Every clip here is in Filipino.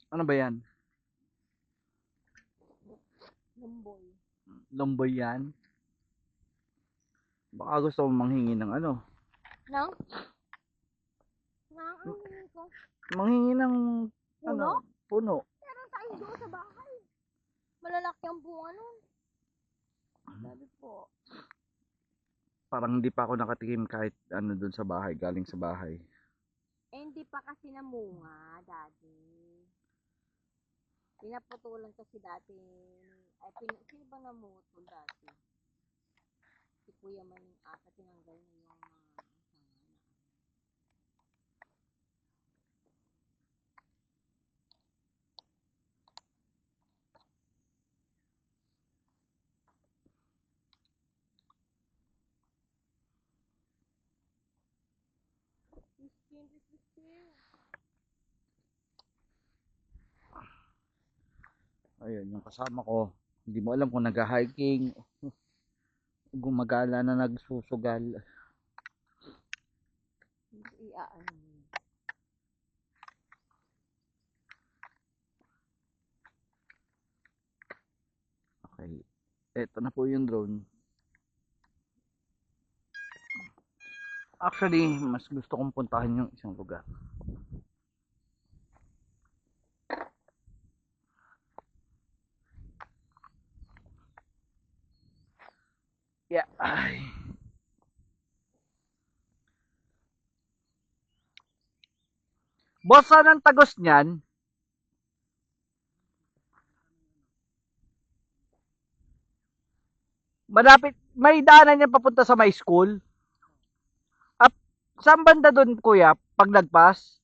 Ano ba yan? Lumboy. Lomboy yan? Baka gusto mo manghingi ng ano? Nang? Nang, ang hingin ko. Manghingi ng ano? Puno? Puno. Meron tayo doon sa bahay. Malalaki ang bunga nun. Sabi po. Parang hindi pa ako nakatikim kahit ano dun sa bahay, galing sa bahay. Eh, hindi pa kasi namunga, daddy. Pinaputulan kasi dati. Ay, sino ba namutol dati? Si Kuya man yung ata tinanggal niya yung mga sanga. Christine. Ayun, yung kasama ko, hindi mo alam kung nag-hiking, gumagala na nagsusugal. Iaano mo. Okay. Eto na po yung drone. Actually, mas gusto kong puntahan yung isang lugar. Yeah. Ay. Boss, saan ang tagos niyan? Malapit, may daanan niya papunta sa my school. Up, saan banda doon, kuya, pag nagpas?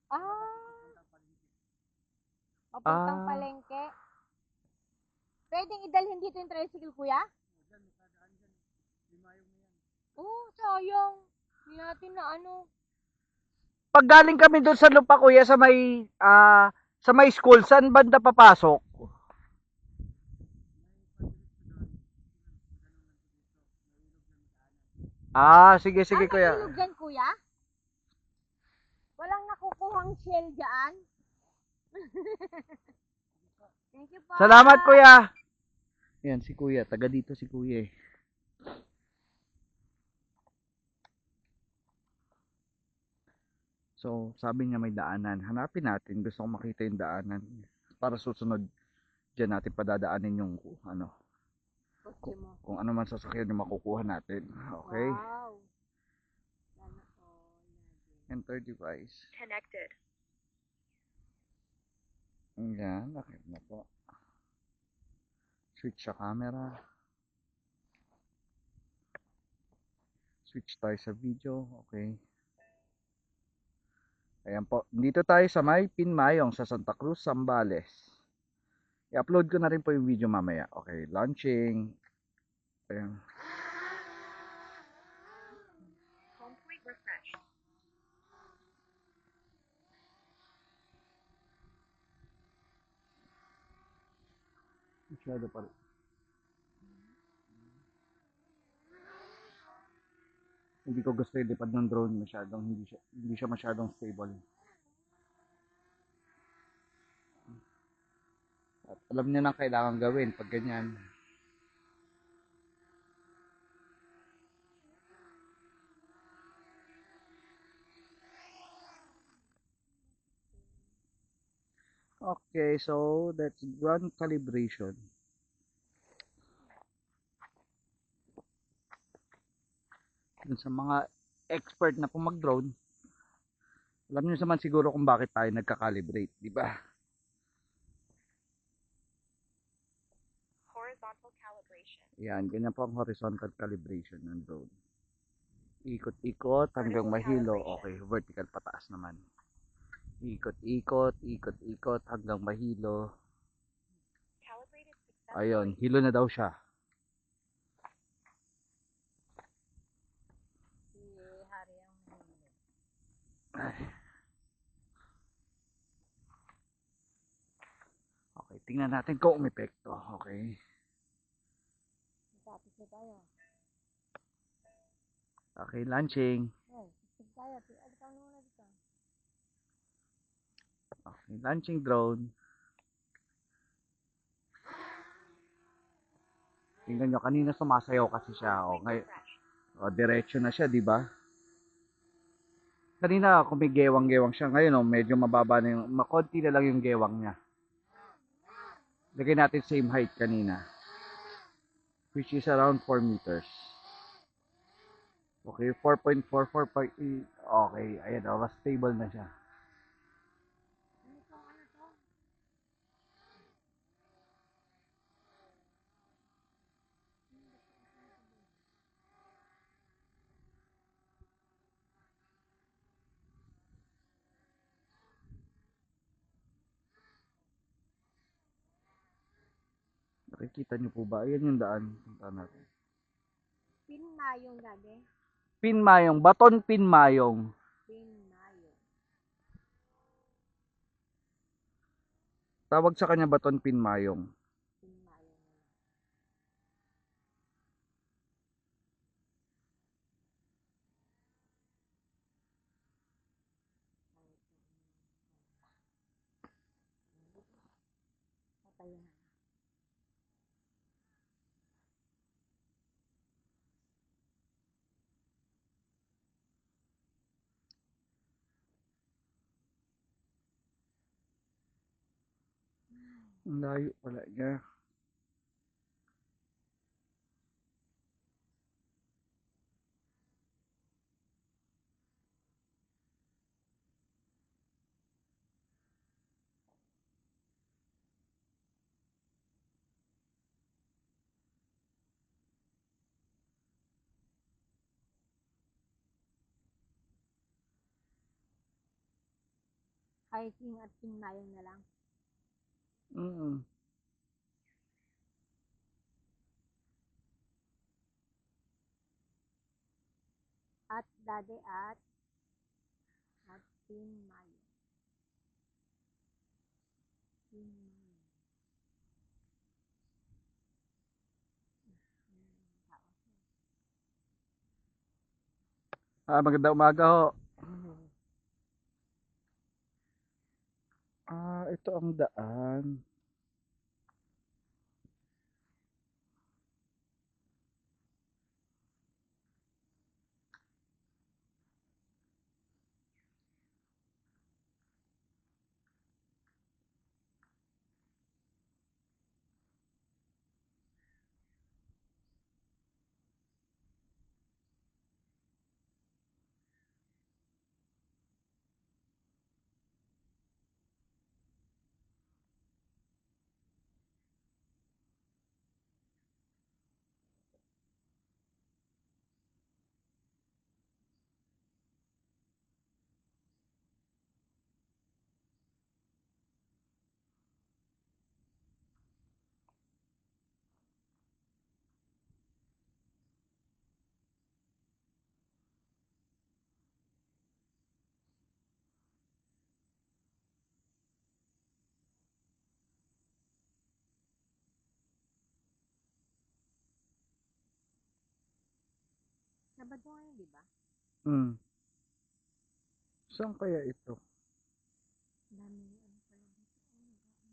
Ah, papuntang Ah, palengke. Pwedeng idalhin dito yung tricycle, kuya? Oo, sayang. Hindi natin na ano. pag galing kami doon sa lupa, kuya, sa may school, saan banda papasok? Ah, sige, Ah, sige, may kuya. ilog dyan, kuya? Walang nakukuhang shell dyan? Thank you po. Salamat, kuya. Yan, si kuya. Taga dito si kuya eh. So, sabi niya may daanan. Hanapin natin. Gusto kong makita yung daanan. Para susunod, dyan natin padadaanin yung ano, Kotse mo. kung ano man sasakyan yung makukuha natin. Okay? Wow. Sana all. Enter device. Connected. Yan, nakit na po. Switch sa camera. Switch tayo sa video. Okay. Ayan po. Dito tayo sa may Pinmayong sa Santa Cruz, Zambales. I-upload ko na rin po yung video mamaya. Okay, launching. Ayan. Complete refresh. Masyado pa rin. Hindi ko gusto yung lipad ng drone. Masyadong, hindi siya masyadong stable. At alam niya na kailangan gawin pag ganyan. Okay, so that's ground calibration. Dun sa mga expert na po mag-drone, alam niyo naman siguro kung bakit tayo nagka-calibrate, di ba? Horizontal calibration. Yan, ganyan po ang horizontal calibration ng drone. Ikot-ikot hanggang mahilo. Okay, vertical pataas naman. Ikot-ikot, ikot-ikot hanggang mahilo. Ayun, hilo na daw siya. Si Hari ang mahilo. Ay. Okay, tingnan natin kung umepekto. Okay. Tapos na tayo. Okay, launching. Ay, tapos tayo. Ano ka muna dito? Okay, launching drone. Tingnan nyo, kanina sumasayaw kasi siya. O, ngayon, diretso na siya, di ba? Kanina, kung may gewang-gewang siya, ngayon, medyo mababa na yung, makonti na lang yung gewang niya. Lagay natin same height kanina, which is around 4 meters. Okay, 4.4, 4.8. Okay, ayan, mas stable na siya. Nakikita niyo po ba? Ayan yung daan. Punta natin. Pinmayong dati. Pinmayong, Baton Pinmayong. Pinmayong. Tawag sa kanya Baton Pinmayong. Pinmayong. Patay na. Ang layo pala niya. Hiking at pinmayong na lang. Mm. At dati at pinmayong. Pinmayong. Magandang umaga ho. Mhm. Ito ang daan. Sabado ngayon, di ba? Mm. Saan kaya ito? Dami ano pala dito.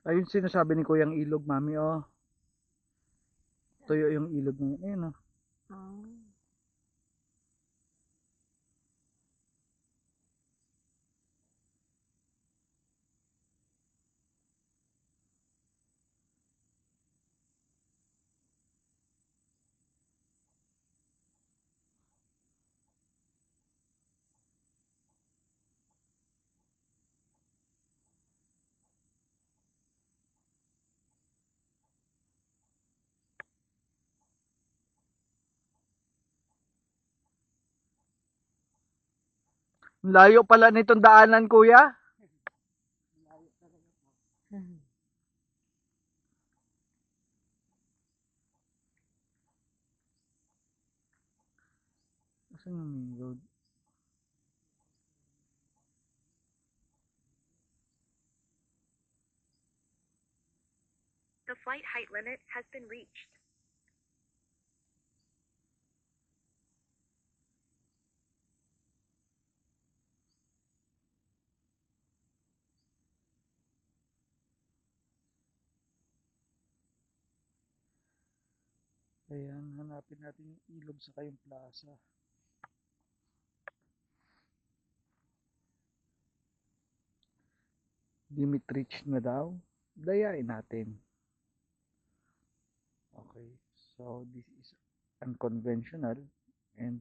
Ayun sinasabi ni Kuyang Ilog, Mami, oh. Tuyo yung ilog na yun. Ayun, oh. Oh. Layo pala nitong daanan, Kuya. Asan yung main road? flight height limit has been reached. Ayan, hanapin natin yung ilog sa kayong plaza. Limit reach na daw. Dayain natin. Okay, so this is unconventional and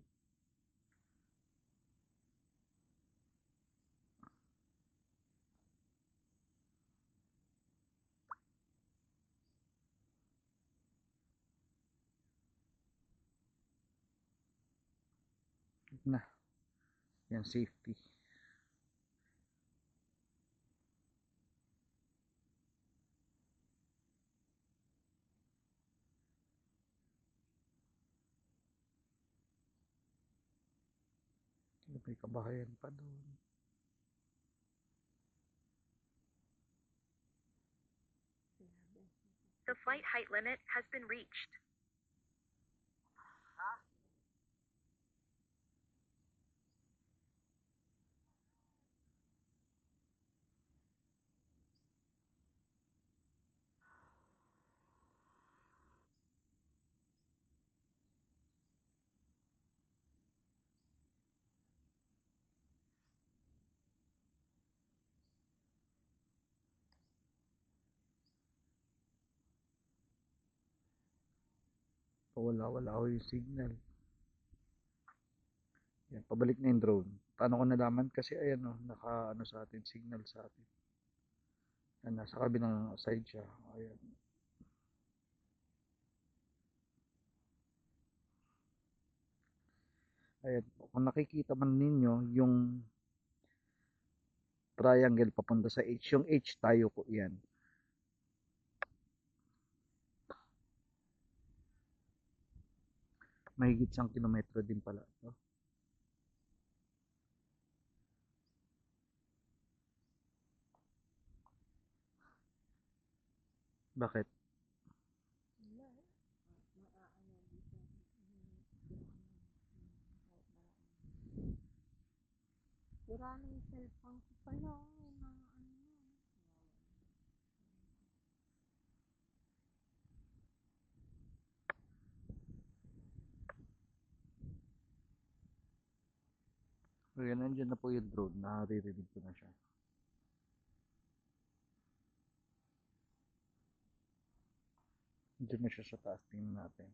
na, yan safety. May kabahayan pa doon. The flight height limit has been reached. Wala ako yung signal. Yan, pabalik na yung drone. Paano ko nalaman? Kasi ayan o, naka ano sa atin, signal sa atin. Yan, nasa kabilang side siya. Ayan. Ayan, kung nakikita man ninyo, yung triangle papunta sa H. Yung H tayo ko, yan. Mahigit 1 kilometro din pala. No? Bakit? Wala. Maaano dito. Sira na yung cellphone ko pala. Na ano. Ayan, nandiyan na po yung drone. Naririnig ko na siya. Nandiyan na siya sa taas. Tingnan natin.